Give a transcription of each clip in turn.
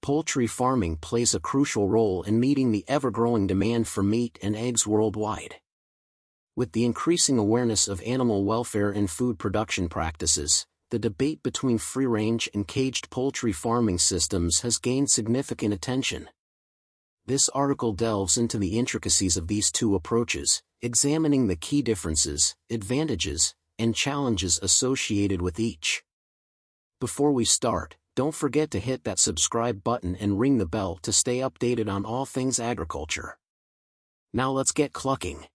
poultry farming plays a crucial role in meeting the ever-growing demand for meat and eggs worldwide. With the increasing awareness of animal welfare and food production practices, the debate between free-range and caged poultry farming systems has gained significant attention. This article delves into the intricacies of these two approaches, examining the key differences, advantages, and challenges associated with each. Before we start, don't forget to hit that subscribe button and ring the bell to stay updated on all things agriculture. Now let's get clucking.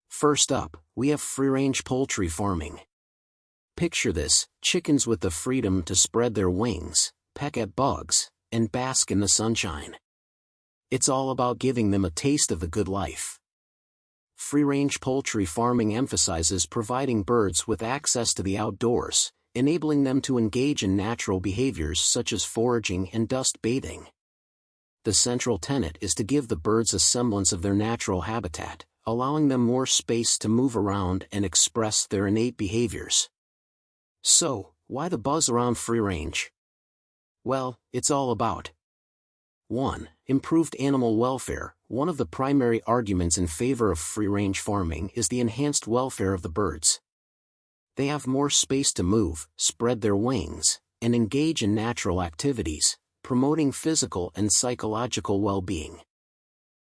First up, we have free-range poultry farming. Picture this: chickens with the freedom to spread their wings, peck at bugs, and bask in the sunshine. It's all about giving them a taste of the good life. Free-range poultry farming emphasizes providing birds with access to the outdoors, enabling them to engage in natural behaviors such as foraging and dust bathing. The central tenet is to give the birds a semblance of their natural habitat, allowing them more space to move around and express their innate behaviors. So, why the buzz around free-range? Well, it's all about 1. Improved animal welfare. One of the primary arguments in favor of free-range farming is the enhanced welfare of the birds. They have more space to move, spread their wings, and engage in natural activities, promoting physical and psychological well-being.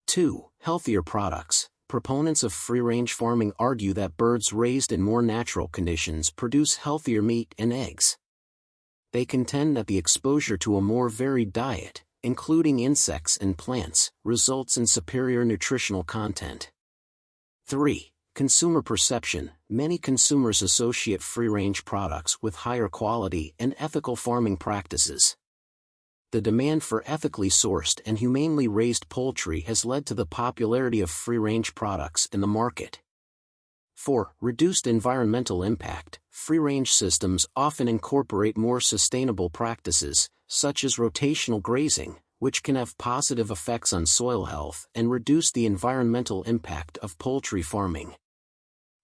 2. Healthier products. Proponents of free-range farming argue that birds raised in more natural conditions produce healthier meat and eggs. They contend that the exposure to a more varied diet, including insects and plants, results in superior nutritional content. 3. Consumer perception. Many consumers associate free-range products with higher quality and ethical farming practices. The demand for ethically sourced and humanely raised poultry has led to the popularity of free-range products in the market. 4. Reduced environmental impact. Free-range systems often incorporate more sustainable practices, such as rotational grazing, which can have positive effects on soil health and reduce the environmental impact of poultry farming.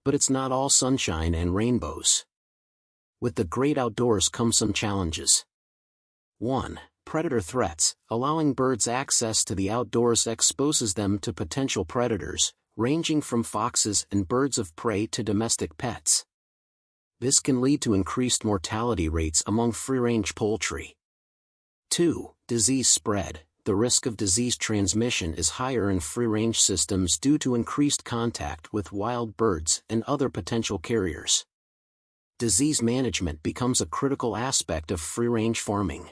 But it's not all sunshine and rainbows. With the great outdoors come some challenges. 1. Predator threats. Allowing birds access to the outdoors exposes them to potential predators, ranging from foxes and birds of prey to domestic pets. This can lead to increased mortality rates among free-range poultry. 2. Disease spread. The risk of disease transmission is higher in free-range systems due to increased contact with wild birds and other potential carriers. Disease management becomes a critical aspect of free-range farming.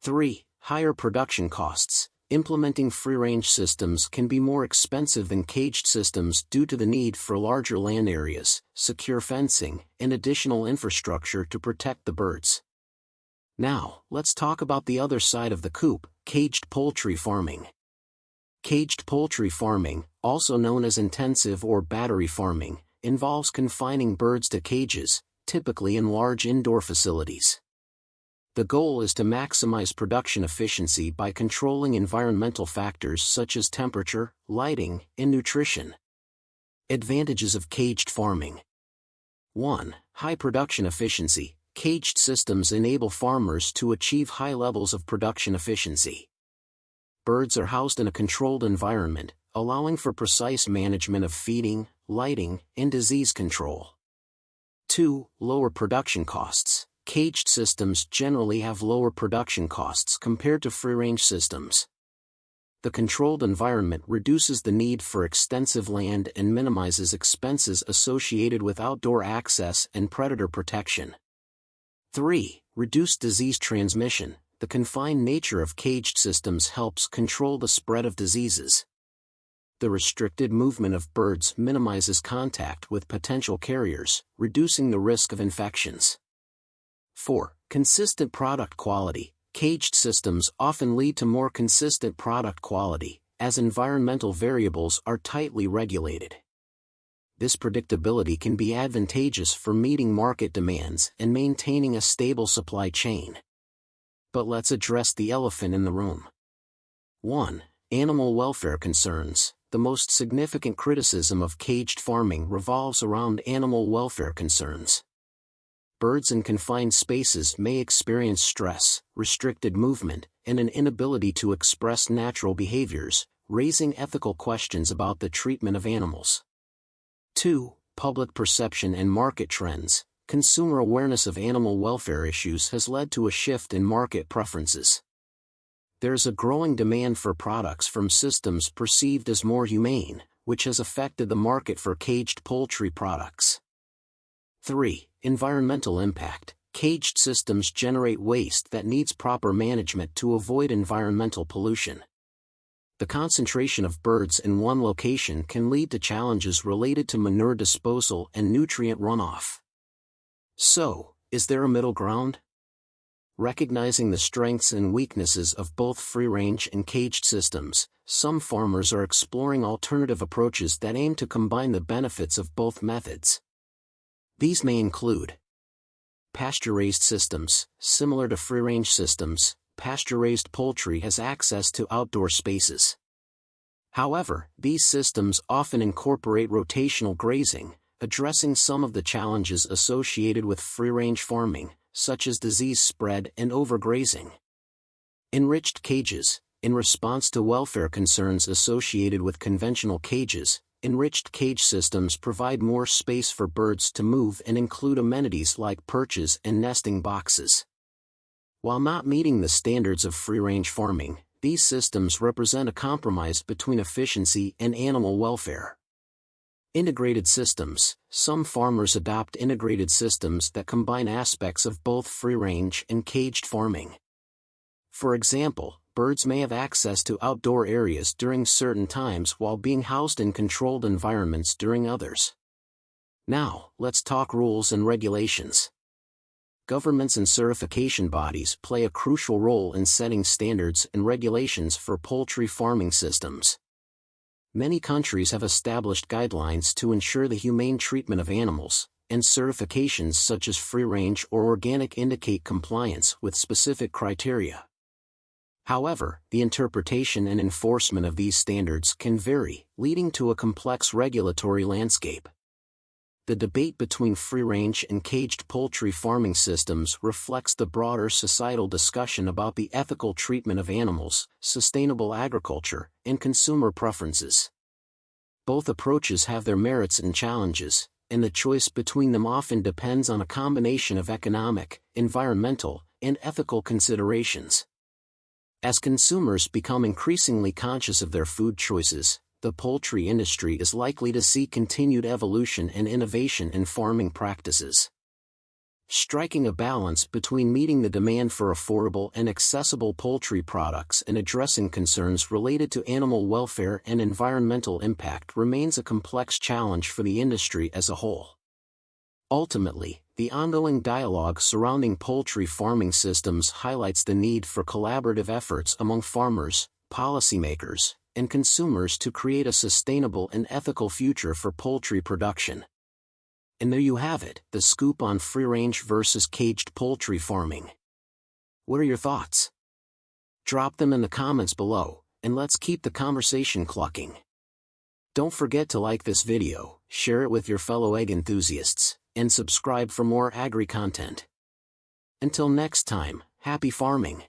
3. Higher production costs. Implementing free-range systems can be more expensive than caged systems due to the need for larger land areas, secure fencing, and additional infrastructure to protect the birds. Now, let's talk about the other side of the coop: caged poultry farming. Caged poultry farming, also known as intensive or battery farming, involves confining birds to cages, typically in large indoor facilities. The goal is to maximize production efficiency by controlling environmental factors such as temperature, lighting, and nutrition. Advantages of caged farming. 1. High production efficiency. Caged systems enable farmers to achieve high levels of production efficiency. Birds are housed in a controlled environment, allowing for precise management of feeding, lighting, and disease control. 2. Lower production costs. Caged systems generally have lower production costs compared to free-range systems. The controlled environment reduces the need for extensive land and minimizes expenses associated with outdoor access and predator protection. 3. Reduced disease transmission. The confined nature of caged systems helps control the spread of diseases. The restricted movement of birds minimizes contact with potential carriers, reducing the risk of infections. 4. Consistent product quality. Caged systems often lead to more consistent product quality, as environmental variables are tightly regulated. This predictability can be advantageous for meeting market demands and maintaining a stable supply chain. But let's address the elephant in the room. 1. Animal welfare concerns. The most significant criticism of caged farming revolves around animal welfare concerns. Birds in confined spaces may experience stress, restricted movement, and an inability to express natural behaviors, raising ethical questions about the treatment of animals. 2. Public perception and market trends. Consumer awareness of animal welfare issues has led to a shift in market preferences. There's a growing demand for products from systems perceived as more humane, which has affected the market for caged poultry products. 3. Environmental impact. Caged systems generate waste that needs proper management to avoid environmental pollution. The concentration of birds in one location can lead to challenges related to manure disposal and nutrient runoff. So, is there a middle ground? Recognizing the strengths and weaknesses of both free-range and caged systems, some farmers are exploring alternative approaches that aim to combine the benefits of both methods. These may include pasture-raised systems. Similar to free-range systems, pasture-raised poultry has access to outdoor spaces. However, these systems often incorporate rotational grazing, addressing some of the challenges associated with free-range farming, such as disease spread and overgrazing. Enriched cages. In response to welfare concerns associated with conventional cages, enriched cage systems provide more space for birds to move and include amenities like perches and nesting boxes. While not meeting the standards of free-range farming, these systems represent a compromise between efficiency and animal welfare. Integrated systems. Some farmers adopt integrated systems that combine aspects of both free-range and caged farming. For example, birds may have access to outdoor areas during certain times while being housed in controlled environments during others. Now, let's talk rules and regulations. Governments and certification bodies play a crucial role in setting standards and regulations for poultry farming systems. Many countries have established guidelines to ensure the humane treatment of animals, and certifications such as free-range or organic indicate compliance with specific criteria. However, the interpretation and enforcement of these standards can vary, leading to a complex regulatory landscape. The debate between free-range and caged poultry farming systems reflects the broader societal discussion about the ethical treatment of animals, sustainable agriculture, and consumer preferences. Both approaches have their merits and challenges, and the choice between them often depends on a combination of economic, environmental, and ethical considerations. As consumers become increasingly conscious of their food choices, the poultry industry is likely to see continued evolution and innovation in farming practices. Striking a balance between meeting the demand for affordable and accessible poultry products and addressing concerns related to animal welfare and environmental impact remains a complex challenge for the industry as a whole. Ultimately, the ongoing dialogue surrounding poultry farming systems highlights the need for collaborative efforts among farmers, policymakers, and consumers to create a sustainable and ethical future for poultry production. And there you have it, the scoop on free-range versus caged poultry farming. What are your thoughts? Drop them in the comments below, and let's keep the conversation clucking. Don't forget to like this video, share it with your fellow egg enthusiasts, and subscribe for more agri content. Until next time, happy farming!